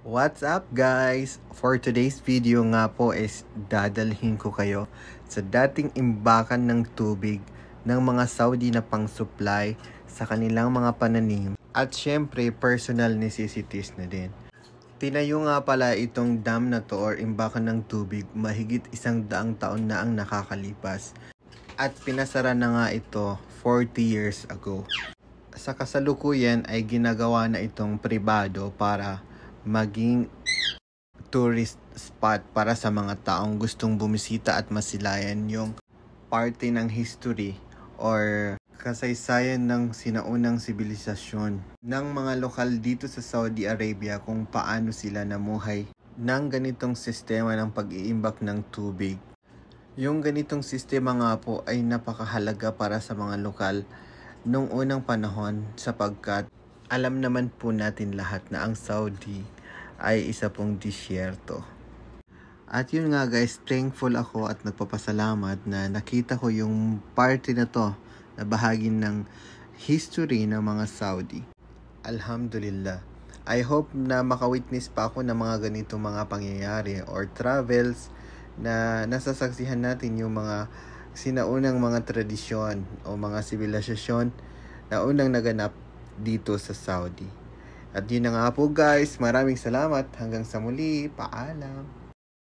What's up guys? For today's video nga po is dadalhin ko kayo sa dating imbakan ng tubig ng mga Saudi na pang-supply sa kanilang mga pananim at syempre personal necessities na din. Tinayo nga pala itong dam na to or imbakan ng tubig mahigit 100 taon na ang nakakalipas at pinasara na nga ito 40 years ago. Sa kasalukuyan ay ginagawa na itong pribado para maging tourist spot para sa mga taong gustong bumisita at masilayan yung parte ng history or kasaysayan ng sinaunang sibilisasyon ng mga lokal dito sa Saudi Arabia kung paano sila namuhay ng ganitong sistema ng pag-iimbak ng tubig. Yung ganitong sistema nga po ay napakahalaga para sa mga lokal nung unang panahon sapagkat alam naman po natin lahat na ang Saudi ay isa pong disyerto. At yun nga guys, thankful ako at nagpapasalamat na nakita ko yung party na to na bahagi ng history ng mga Saudi. Alhamdulillah. I hope na makawitness pa ako ng mga ganitong mga pangyayari or travels na nasasaksihan natin yung mga sinaunang mga tradisyon o mga sibilisasyon na unang naganap dito sa Saudi. At yun na nga po guys, maraming salamat. Hanggang sa muli, paalam.